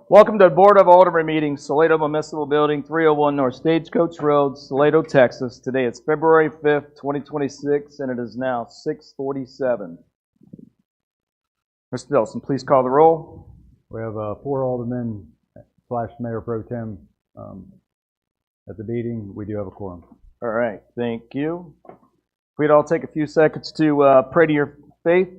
Welcome to the Board of Aldermen meeting, Salado Municipal Building, 301 North Stagecoach Road, Salado, Texas. Today is February 5th, 2026, and it is now 6:47. Mr. Nelson, please call the roll. We have 4 aldermen / Mayor Pro Tem at the meeting. We do have a quorum. All right, thank you. If we'd all take a few seconds to pray to your faith.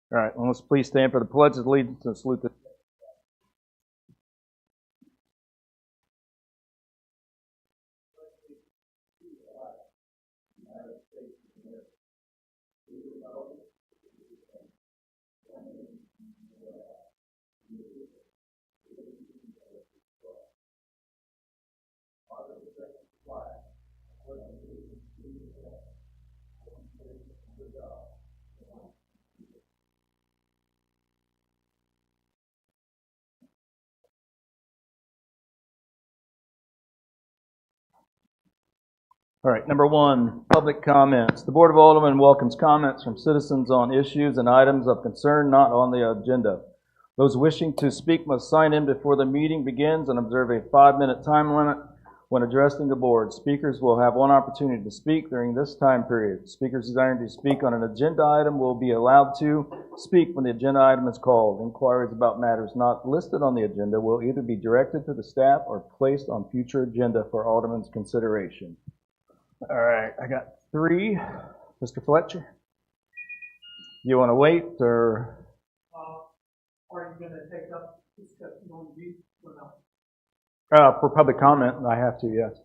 All right, well, let's please stand for the Pledge of Allegiance and salute the All right, number 1, public comments. The Board of Aldermen welcomes comments from citizens on issues and items of concern not on the agenda. Those wishing to speak must sign in before the meeting begins and observe a 5-minute time limit when addressing the board. Speakers will have 1 opportunity to speak during this time period. Speakers desiring to speak on an agenda item will be allowed to speak when the agenda item is called. Inquiries about matters not listed on the agenda will either be directed to the staff or placed on future agenda for Alderman's consideration. All right, I got 3. Mr. Fletcher, you want to wait or? Are you going to take up discussion on these or not? For public comment, I have to, yes.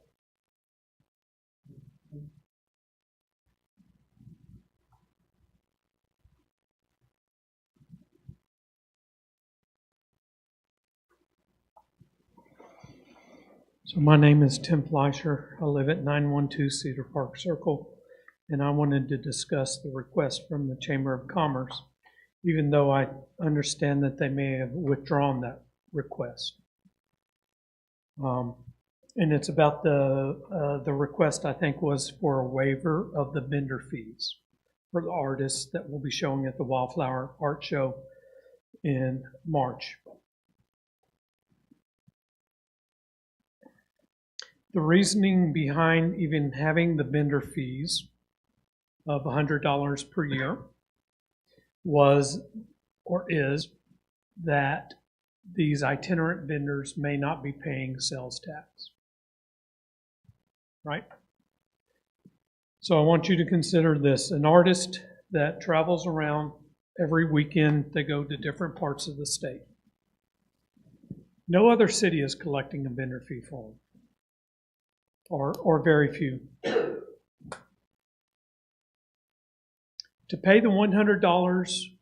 So my name is Tim Fleischer. I live at 912 Cedar Park Circle, and I wanted to discuss the request from the Chamber of Commerce, even though I understand that they may have withdrawn that request. And it's about the request, I think, was for a waiver of the vendor fees for the artists that will be showing at the Wildflower Art Show in March. The reasoning behind even having the vendor fees of $100 per year was or is that these itinerant vendors may not be paying sales tax. Right? So I want you to consider this. An artist that travels around every weekend, they go to different parts of the state. No other city is collecting a vendor fee for them. Or very few. To pay the $100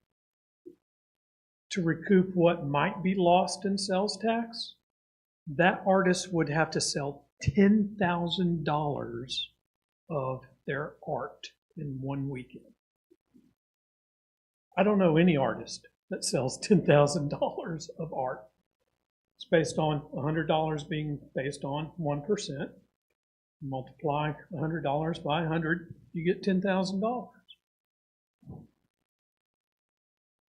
to recoup what might be lost in sales tax, that artist would have to sell $10,000 of their art in one weekend. I don't know any artist that sells $10,000 of art. It's based on $100 being based on 1%. Multiply $100 by 100, you get $10,000.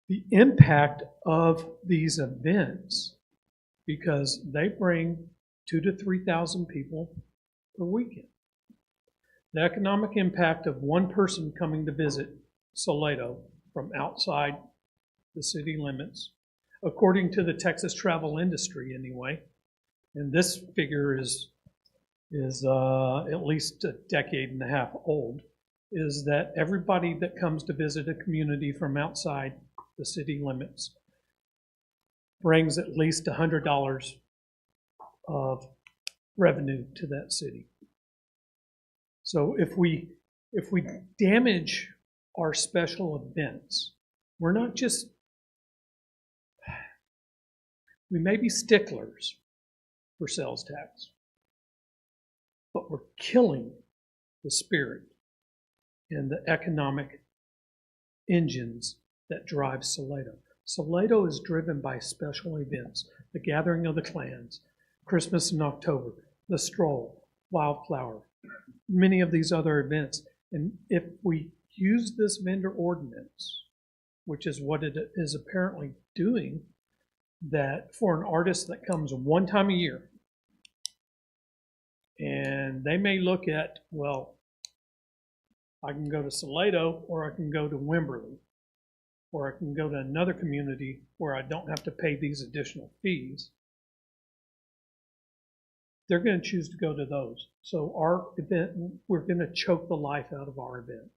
The impact of these events, because they bring 2,000 to 3,000 people per weekend. The economic impact of one person coming to visit Salado from outside the city limits, according to the Texas travel industry anyway, and this figure is at least a decade and a half old, is that everybody that comes to visit a community from outside the city limits brings at least $100 of revenue to that city. So if we damage our special events, we're not just, we may be sticklers for sales tax, but we're killing the spirit and the economic engines that drive Salado. Salado is driven by special events, the gathering of the clans, Christmas in October, the Stroll, Wildflower, many of these other events. And if we use this vendor ordinance, which is what it is apparently doing, that for an artist that comes one time a year, and they may look at, well, I can go to Salado, or I can go to Wimberley, or I can go to another community where I don't have to pay these additional fees. They're going to choose to go to those. So our event, we're going to choke the life out of our events,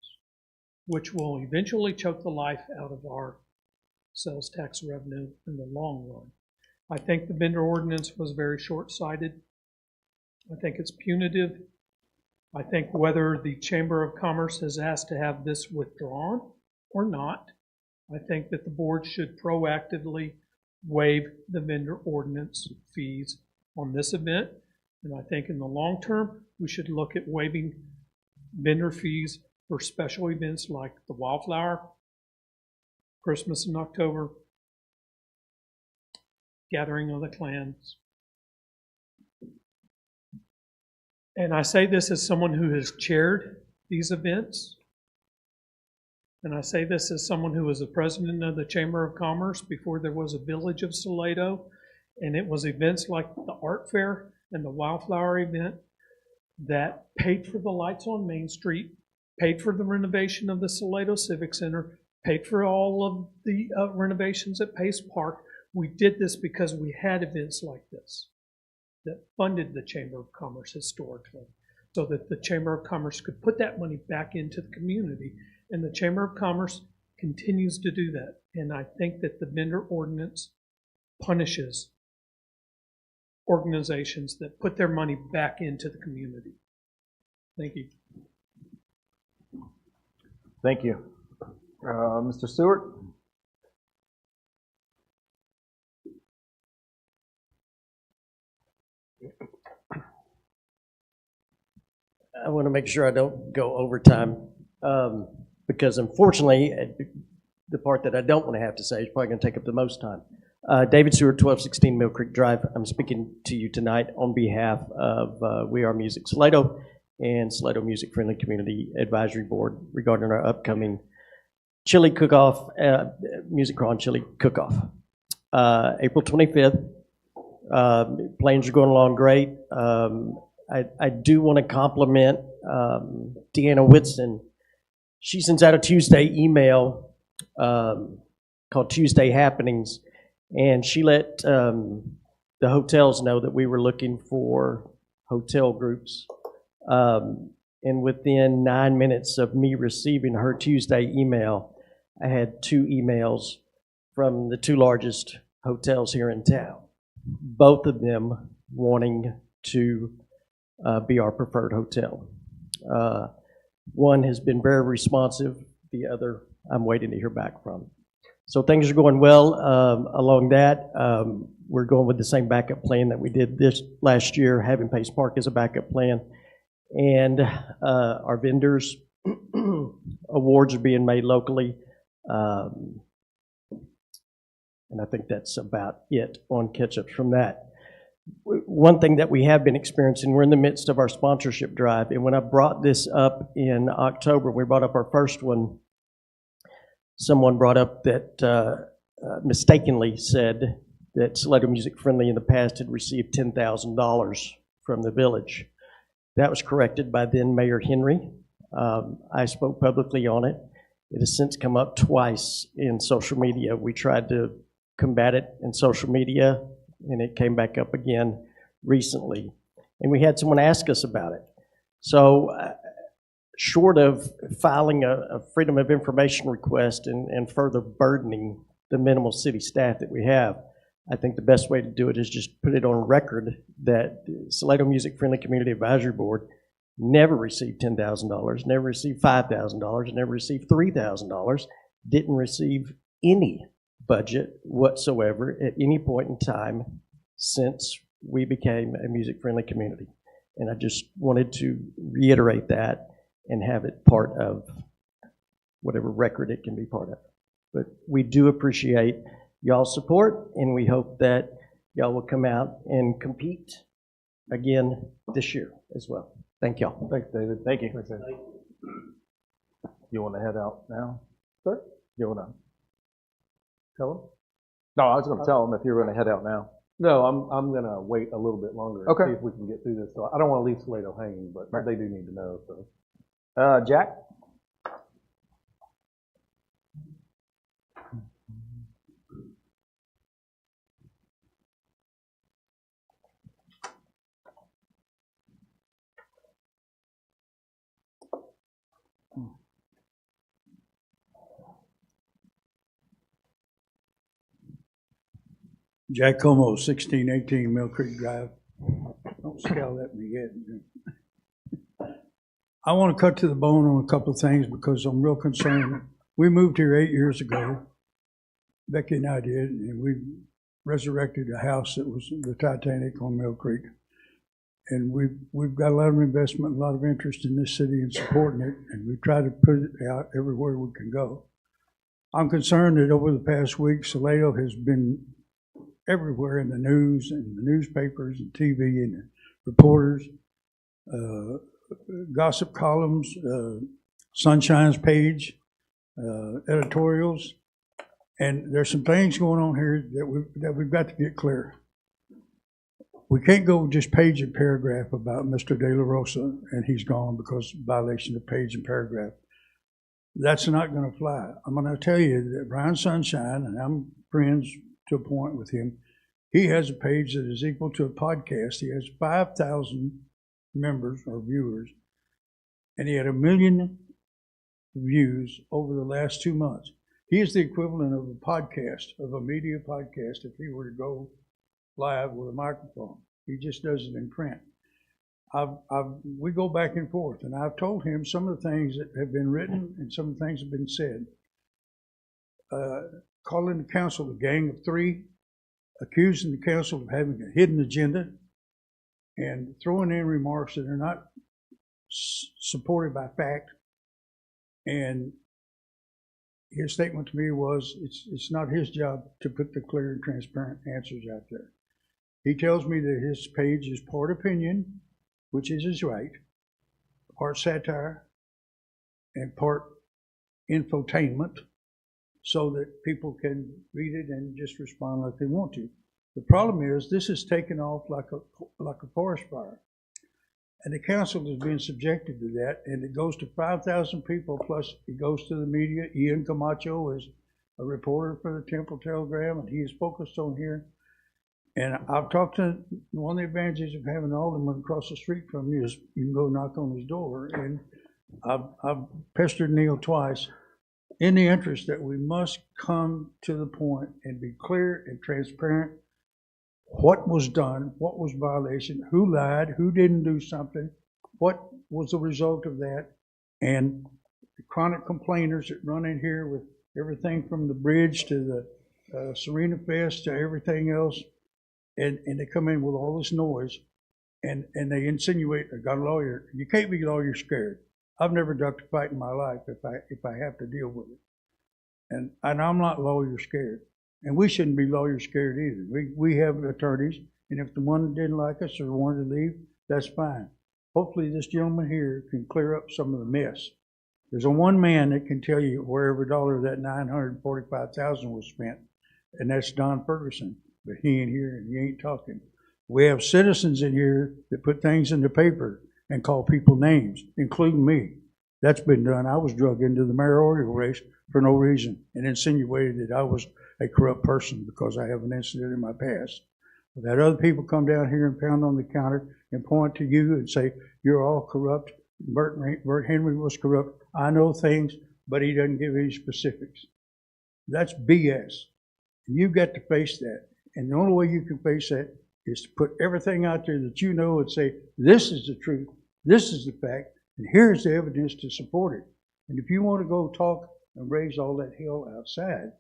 which will eventually choke the life out of our sales tax revenue in the long run. I think the vendor ordinance was very short-sighted. I think it's punitive. I think whether the Chamber of Commerce has asked to have this withdrawn or not, I think that the board should proactively waive the vendor ordinance fees on this event. And I think in the long term, we should look at waiving vendor fees for special events like the Wildflower, Christmas in October, Gathering of the Clans. And I say this as someone who has chaired these events. And I say this as someone who was the president of the Chamber of Commerce before there was a Village of Salado. And it was events like the art fair and the Wildflower event that paid for the lights on Main Street, paid for the renovation of the Salado Civic Center, paid for all of the renovations at Pace Park. We did this because we had events like this that funded the Chamber of Commerce historically, so that the Chamber of Commerce could put that money back into the community. And the Chamber of Commerce continues to do that. And I think that the vendor ordinance punishes organizations that put their money back into the community. Thank you. Thank you. Mr. Stewart? I want to make sure I don't go overtime because unfortunately, the part that I don't want to have to say is probably going to take up the most time. David Stewart, 1216 Mill Creek Drive. I'm speaking to you tonight on behalf of We Are Music Salado and Salado Music Friendly Community Advisory Board regarding our upcoming chili cook-off, Music Crawl Chili Cook-Off. April 25th. Plans are going along great. I do want to compliment Deanna Whitson. She sends out a Tuesday email called Tuesday Happenings, and she let the hotels know that we were looking for hotel groups. And within 9 minutes of me receiving her Tuesday email, I had 2 emails from the 2 largest hotels here in town, both of them wanting to be our preferred hotel. One has been very responsive. The other, I'm waiting to hear back from. So things are going well along that. We're going with the same backup plan that we did this last year, having Pace Park as a backup plan. And our vendors, awards are being made locally. And I think that's about it on catch-ups from that. One thing that we have been experiencing, we're in the midst of our sponsorship drive, and when I brought this up in October, we brought up our first one, someone brought up that mistakenly said that Salado Music Friendly in the past had received $10,000 from the village. That was corrected by then Mayor Henry. I spoke publicly on it. It has since come up twice in social media. We tried to combat it in social media, and it came back up again recently. And we had someone ask us about it. So short of filing a Freedom of Information request and further burdening the minimal city staff that we have, I think the best way to do it is just put it on record that Salado Music Friendly Community Advisory Board never received $10,000, never received $5,000, never received $3,000, didn't receive any budget whatsoever at any point in time since we became a music-friendly community. And I just wanted to reiterate that and have it part of whatever record it can be part of. But we do appreciate y'all's support, and we hope that y'all will come out and compete again this year as well. Thank y'all. Thanks, David. Thank you. Thanks, David. You want to head out now? Sir? You want to tell them? No, I was going to tell them if you were going to head out now. No, I'm going to wait a little bit longer and Okay. see if we can get through this. So I don't want to leave Salado hanging, but they do need to know. So Jack? Jack Como, 1618 Mill Creek Drive. Don't scowl at me yet. I want to cut to the bone on a couple of things because I'm real concerned. We moved here 8 years ago. Becky and I did, and we resurrected a house that was the Titanic on Mill Creek. And we've got a lot of investment, a lot of interest in this city and supporting it, and we've tried to put it out everywhere we can go. I'm concerned that over the past week, Salado has been everywhere in the news and the newspapers and TV and reporters, gossip columns, Sunshine's page, editorials, and there's some things going on here that we've got to get clear. We can't go just page and paragraph about Mr. De La Rosa and he's gone because of violation of page and paragraph. That's not going to fly. I'm going to tell you that Brian Sunshine, and I'm friends to a point with him, he has a page that is equal to a podcast. He has 5,000 members or viewers, and he had 1 million views over the last 2 months. He is the equivalent of a podcast, of a media podcast, if he were to go live with a microphone. He just does it in print. We go back and forth, and I've told him some of the things that have been written and some of the things have been said. Calling the council a gang of three, accusing the council of having a hidden agenda, and throwing in remarks that are not supported by fact. And his statement to me was, it's not his job to put the clear and transparent answers out there. He tells me that his page is part opinion, which is his right, part satire, and part infotainment, so that people can read it and just respond like they want to. The problem is this is taken off like a forest fire. And the council is being subjected to that, and it goes to 5,000 people, plus it goes to the media. Ian Camacho is a reporter for the Temple Telegram, and he is focused on here. And I've talked to one of the advantages of having an alderman across the street from you is you can go knock on his door. And I've pestered Neil twice in the interest that we must come to the point and be clear and transparent. What was done, what was violation, who lied, who didn't do something, what was the result of that, and the chronic complainers that run in here with everything from the bridge to the Serena Fest to everything else, and they come in with all this noise, and they insinuate, I got a lawyer. You can't be lawyer scared. I've never ducked a fight in my life if I have to deal with it. And I'm not lawyer scared. And we shouldn't be lawyer scared either. We have attorneys, and if the one didn't like us or wanted to leave, that's fine. Hopefully this gentleman here can clear up some of the mess. There's one man that can tell you where every dollar of that $945,000 was spent, and that's Don Ferguson. But he ain't here and he ain't talking. We have citizens in here that put things in the paper and call people names, including me. That's been done. I was drug into the mayoral race for no reason and insinuated that I was a corrupt person because I have an incident in my past. We've had other people come down here and pound on the counter and point to you and say, you're all corrupt. Bert Henry was corrupt. I know things, but he doesn't give any specifics. That's BS. And you've got to face that. And the only way you can face that is to put everything out there that you know and say, this is the truth, this is the fact, and here's the evidence to support it. And if you want to go talk and raise all that hell outside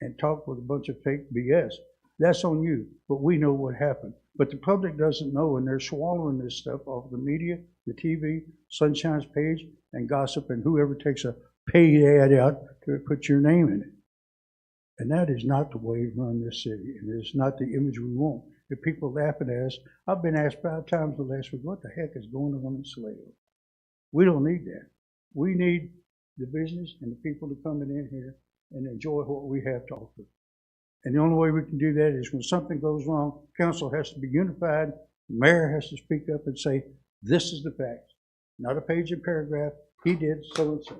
and talk with a bunch of fake BS, that's on you. But we know what happened. But the public doesn't know, and they're swallowing this stuff off the media, the TV, Sunshine's page, and gossip, and whoever takes a paid ad out to put your name in it. And that is not the way to run this city, and it's not the image we want. the people laughing at us. I've been asked 5 times the last week, what the heck is going on in Salado? We don't need that. We need the business and the people to come in here and enjoy what we have to offer. And the only way we can do that is when something goes wrong, council has to be unified, the mayor has to speak up and say, this is the facts, not a page and paragraph, he did so-and-so.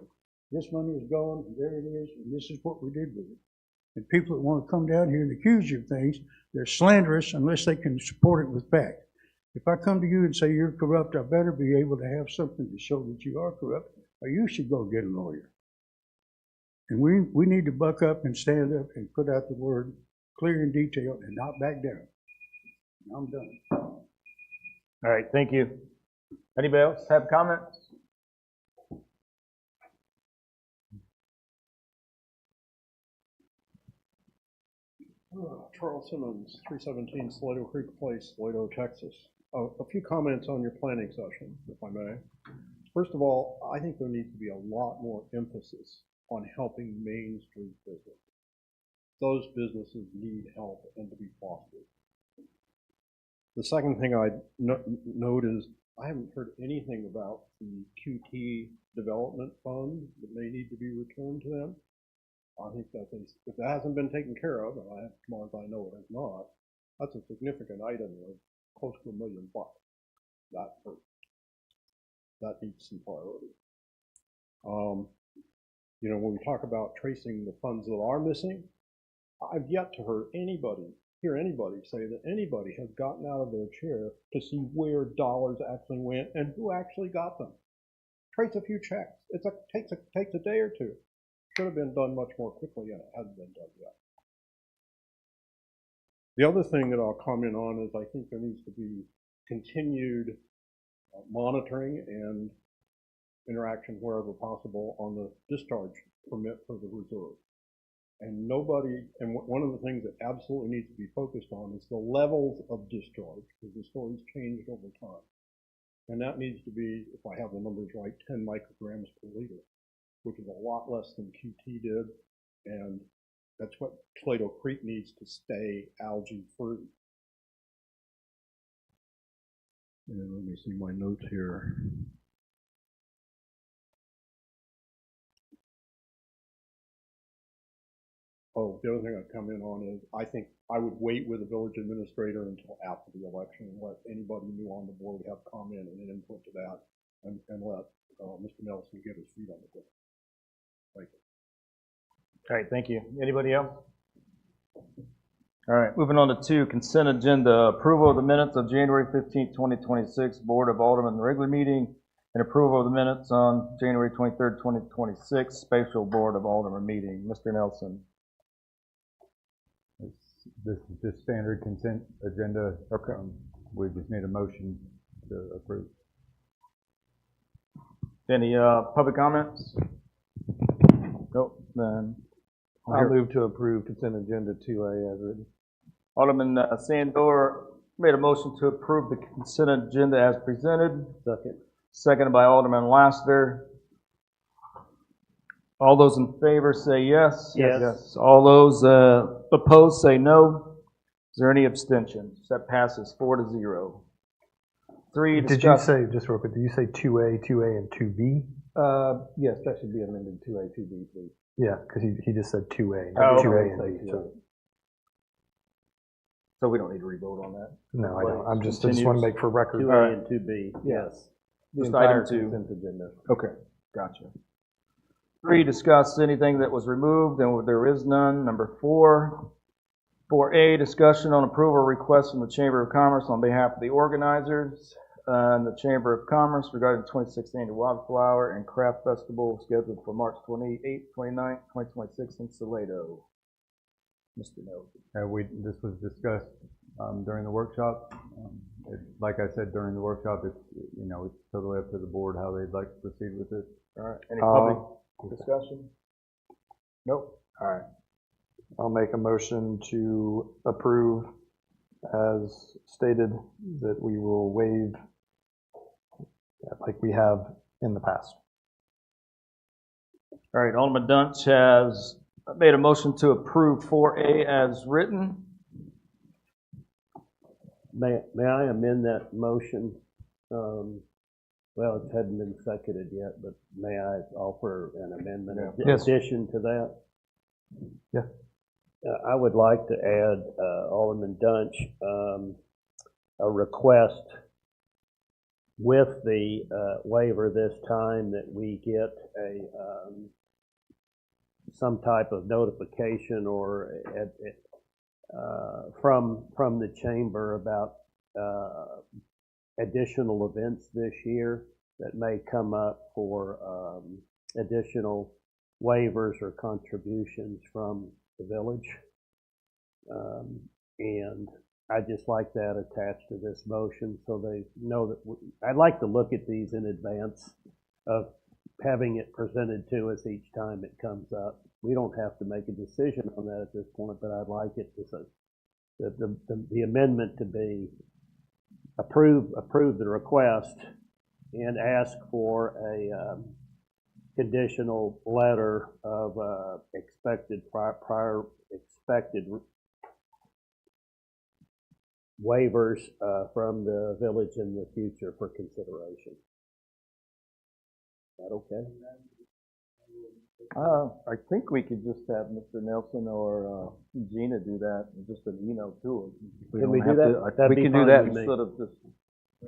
This money is gone, and there it is, and this is what we did with it. And people that want to come down here and accuse you of things, they're slanderous unless they can support it with facts. If I come to you and say you're corrupt, I better be able to have something to show that you are corrupt, or you should go get a lawyer. And we need to buck up and stand up and put out the word clear and detailed and not back down. I'm done. All right, thank you. Anybody else have comments? Charles Simmons, 317 Salado Creek Place, Salado, Texas. A few comments on your planning session, if I may. First of all, I think there needs to be a lot more emphasis on helping Main Street businesses. Those businesses need help and to be fostered. The second thing I'd note is I haven't heard anything about the QT development fund that may need to be returned to them. I think that if that hasn't been taken care of, and I have come on as I know it has not, that's a significant item of close to $1 million. That hurts. That needs some priority. You know, when we talk about tracing the funds that are missing, I've yet to hear anybody say that anybody has gotten out of their chair to see where dollars actually went and who actually got them. Trace a few checks. It takes a day or two. Should have been done much more quickly, and it hasn't been done yet. The other thing that I'll comment on is I think there needs to be continued monitoring and interaction wherever possible on the discharge permit for the reserve. And one of the things that absolutely needs to be focused on is the levels of discharge, because the story's changed over time. And that needs to be, if I have the numbers right, 10 micrograms per liter, which is a lot less than QT did. And that's what Salado Creek needs to stay algae free. And let me see my notes here. Oh, the other thing I'd come in on is I think I would wait with the village administrator until after the election and let anybody new on the board have comment and input to that, and let Mr. Nelson get his feet on the ground. Thank you. All right, thank you. Anybody else? All right, moving on to 2, consent agenda, approval of the minutes of January 15th, 2026, Board of Aldermen regular meeting, and approval of the minutes on January 23rd, 2026, special Board of Aldermen meeting. Mr. Nelson. This is just standard consent agenda. Okay. We just need a motion to approve. Any public comments? Nope. Then I'll move to approve consent agenda 2A as written. Alderman Sandor made a motion to approve the consent agenda as presented. Second. Seconded by Alderman Laster. All those in favor say yes. Yes. All those opposed say no. Is there any abstentions? That passes 4-0. 3, Did you say, just real quick, did you say 2A, 2A, and 2B? Yes, that should be amended 2A, 2B, please. Yeah, because he just said 2A, Oh, not 2A and B. So we don't need to revote on that? No, I don't. I just want to make for record. 2A and 2B, yes. The Just entire item 2. consent agenda. Okay, gotcha. 3, discuss anything that was removed, and there is none. Number 4, 4A, discussion on approval request from the Chamber of Commerce on behalf of the organizers and the Chamber of Commerce regarding the 26th Annual Wildflower and Craft Festival scheduled for March 28th, 29th, 2026 in Salado. Mr. Nelson. This was discussed during the workshop. Like I said during the workshop, it's totally up to the board how they'd like to proceed with it. All right. Any public discussion? Nope. All right. I'll make a motion to approve as stated that we will waive like we have in the past. All right. Alderman Dunch has made a motion to approve 4A as written. May I amend that motion? Well, it hadn't been seconded yet, but may I offer an amendment in Yes. addition to that? Yeah. I would like to add, Alderman Dunch, a request with the waiver this time that we get some type of notification or from the chamber about additional events this year that may come up for additional waivers or contributions from the village. And I just like that attached to this motion so they know that I'd like to look at these in advance of having it presented to us each time it comes up. We don't have to make a decision on that at this point, but I'd like it to say the amendment to be approve the request and ask for a conditional letter of expected waivers from the village in the future for consideration. Is that okay? I think we could just have Mr. Nelson or Gina do that, and just an email to us. Can we do that? We can do that instead of just.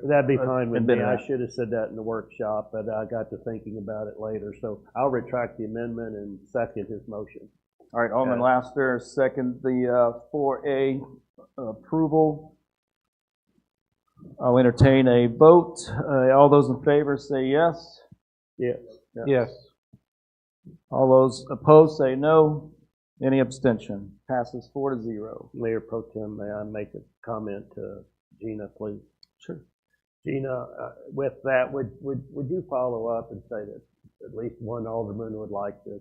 That'd be fine with me. I that. should have said that in the workshop, but I got to thinking about it later. So I'll retract the amendment and second his motion. All right, Alderman Laster, second the 4A approval. I'll entertain a vote. All those in favor say yes. Yes. Yes. All those opposed say no. Any abstention? Passes 4-0. Mayor Pro Tem, may I make a comment to Gina, please? Sure. Gina, with that, would you follow up and say that at least one alderman would like to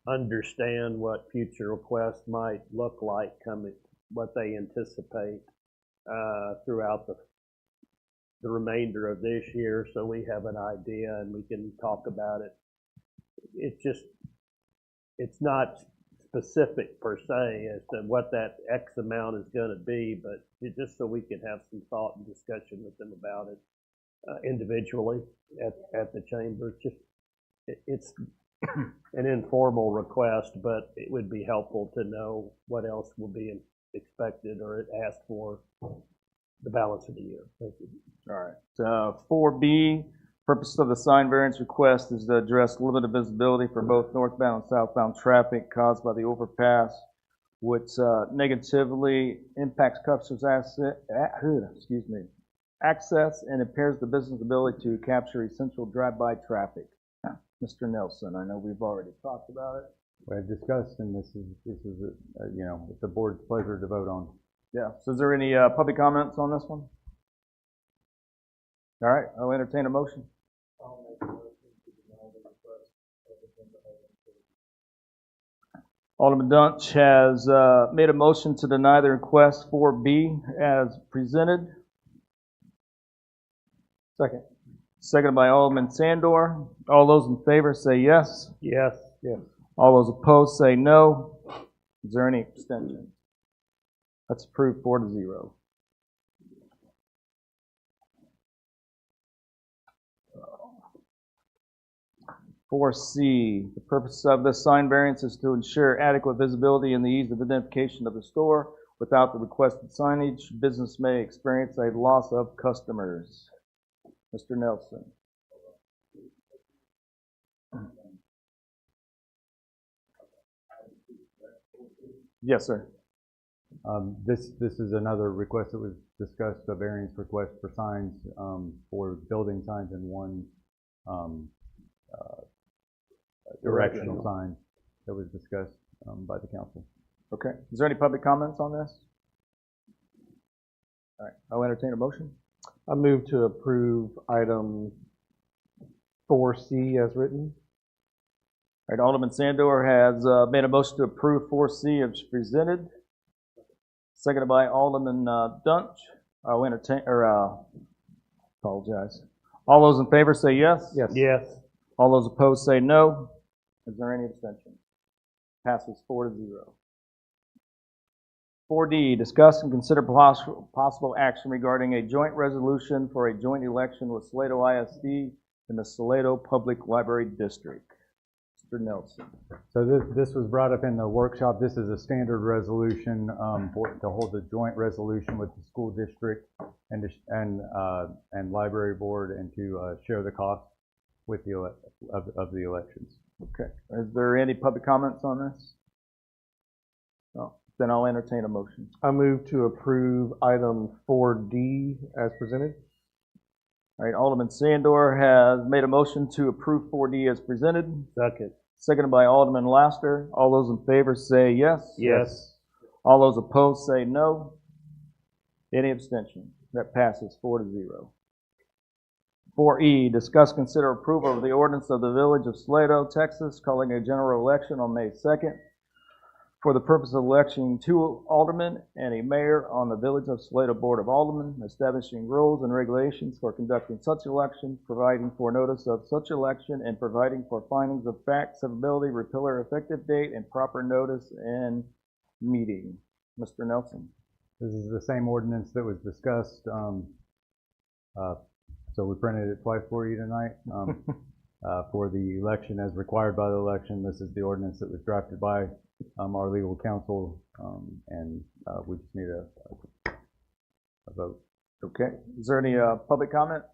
understand what future requests might look like coming, what they anticipate throughout the remainder of this year, so we have an idea and we can talk about it. It's not specific per se as to what that X amount is going to be, but just so we can have some thought and discussion with them about it individually at the chamber. It's an informal request, but it would be helpful to know what else will be expected or asked for the balance of the year. Thank you. All right. 4B, purpose of the sign variance request is to address limited visibility for both northbound and southbound traffic caused by the overpass, which negatively impacts customers' access and impairs the business ability to capture essential drive-by traffic. Mr. Nelson, I know we've already talked about it. We've discussed, and this is it's the board's pleasure to vote on. Yeah. So is there any public comments on this one? All right. I'll entertain a motion. Alderman Dunch has made a motion to deny the request 4B as presented. Second. Seconded by Alderman Sandor. All those in favor say yes. Yes. Yes. All those opposed say no. Is there any abstention? That's approved 4-0. For C, the purpose of this sign variance is to ensure adequate visibility and the ease of identification of the store. Without the requested signage, business may experience a loss of customers. Mr. Nelson. Yes, sir. This is another request that was discussed, a variance request for signs, for building signs and one directional sign that was discussed by the council. Okay. Is there any public comments on this? All right. I'll entertain a motion. I move to approve item 4C as written. All right. Alderman Sandor has made a motion to approve 4C as presented. Seconded by Alderman Dunch. I'll entertain, apologize. All those in favor say yes. Yes. Yes. All those opposed say no. Is there any abstention? Passes 4-0. 4D, discuss and consider possible action regarding a joint resolution for a joint election with Salado ISD in the Salado Public Library District. Mr. Nelson. So this was brought up in the workshop. This is a standard resolution to hold a joint resolution with the school district and library board, and to share the cost with the of the elections. Okay. Is there any public comments on this? No. Then I'll entertain a motion. I move to approve item 4D as presented. All right, Alderman Sandor has made a motion to approve 4D as presented. Second. Seconded by Alderman Laster. All those in favor say yes. Yes. All those opposed say no. Any abstention? That passes 4-0. 4E, discuss, consider approval of the ordinance of the Village of Salado, Texas, calling a general election on May 2nd for the purpose of electing 2 aldermen and a mayor on the Village of Salado Board of Aldermen, establishing rules and regulations for conducting such election, providing for notice of such election, and providing for findings of fact, severability, repealer, effective date, and proper notice and meeting. Mr. Nelson. This is the same ordinance that was discussed. So we printed it twice for you tonight. For the election as required by the election, this is the ordinance that was drafted by our legal counsel, and we just need a vote. Okay. Is there any public comment?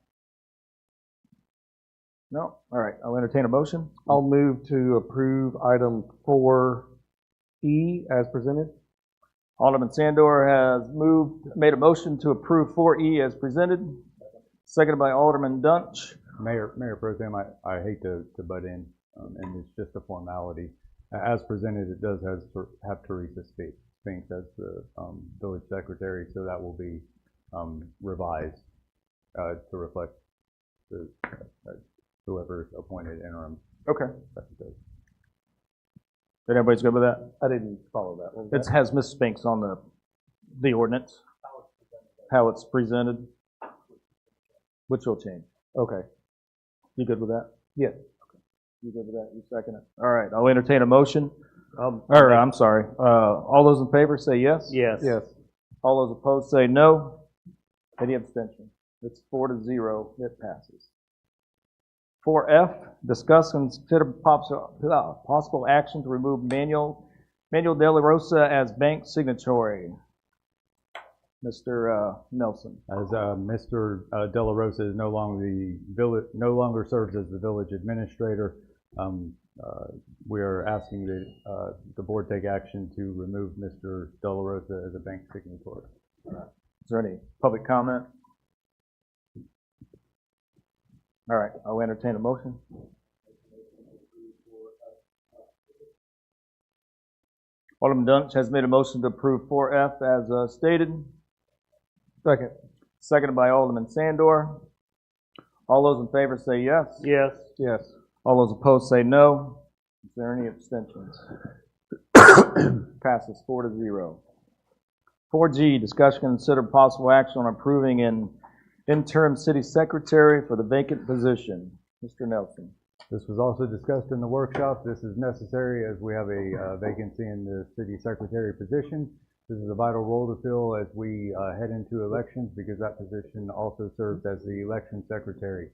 No? All right. I'll entertain a motion. I'll move to approve item 4E as presented. Alderman Sandor has made a motion to approve 4E as presented. Seconded by Alderman Dunch. Mayor Pro Tem, I hate to butt in, and it's just a formality. As presented, it does have Teresa Spinks as the village secretary, so that will be revised to reflect whoever's appointed interim. Okay. Then everybody's good with that? I didn't follow that one. It has Ms. Spinks on the ordinance. How it's presented. Which will change. Okay. You good with that? Yes. Okay. You good with that? You second it? All right. I'll entertain a motion. I'm sorry. All those in favor say yes? Yes. Yes. All those opposed say no. Any abstention? It's 4-0. It passes. 4F, discuss and consider possible action to remove Manuel De La Rosa as bank signatory. Mr. Nelson. As Mr. De La Rosa is no longer serves as the village administrator, we are asking that the board take action to remove Mr. De La Rosa as a bank signatory. Is there any public comment? All right, I'll entertain a motion. Alderman Dunch has made a motion to approve 4F as stated. Second. Seconded by Alderman Sandor. All those in favor say yes. Yes. Yes. All those opposed say no. Is there any abstentions? Passes 4-0. 4G, discussion and consider possible action on approving an interim city secretary for the vacant position. Mr. Nelson. This was also discussed in the workshop. This is necessary as we have a vacancy in the city secretary position. This is a vital role to fill as we head into elections, because that position also serves as the election secretary.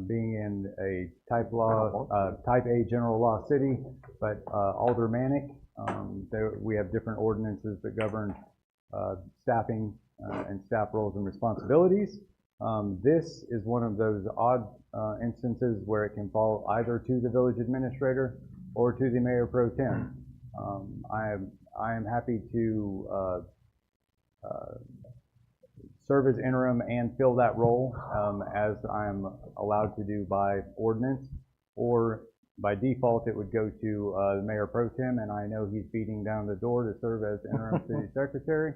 Being in a type A general law city, but aldermanic, we have different ordinances that govern staffing and staff roles and responsibilities. This is one of those odd instances where it can fall either to the village administrator or to the mayor pro tem. I am happy to serve as interim and fill that role as I'm allowed to do by ordinance, or by default it would go to the mayor pro tem, and I know he's beating down the door to serve as interim city secretary.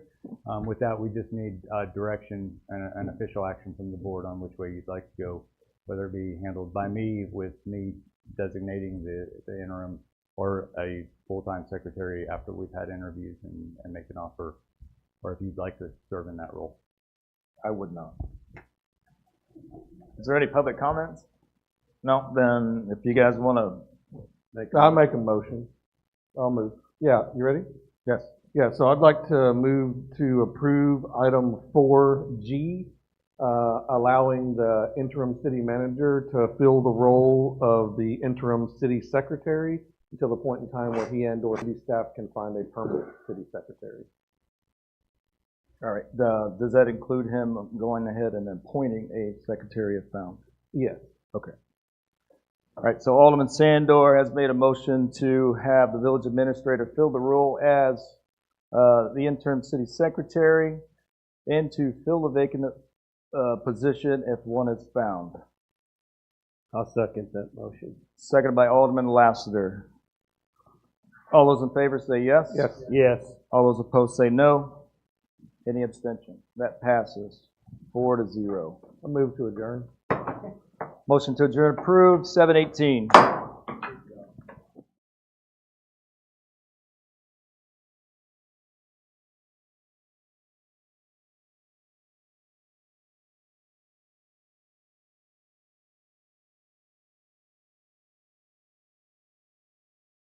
With that, we just need direction and an official action from the board on which way you'd like to go, whether it be handled by me, with me designating the interim, or a full-time secretary after we've had interviews and make an offer, or if you'd like to serve in that role. I would not. Is there any public comments? No, then if you guys want to I'll make a motion. I'll move. Yeah, you ready? Yes. Yeah, so I'd like to move to approve item 4G, allowing the interim city manager to fill the role of the interim city secretary until the point in time where he and/or city staff can find a permanent city secretary. All right, does that include him going ahead and appointing a secretary if found? Yes. Okay. All right, so Alderman Sandor has made a motion to have the village administrator fill the role as the interim city secretary and to fill the vacant position if one is found. I'll second that motion. Seconded by Alderman Lassiter. All those in favor say yes? Yes. Yes. All those opposed say no. Any abstention? That passes 4-0. I'll move to adjourn. Motion to adjourn approved, 7:18.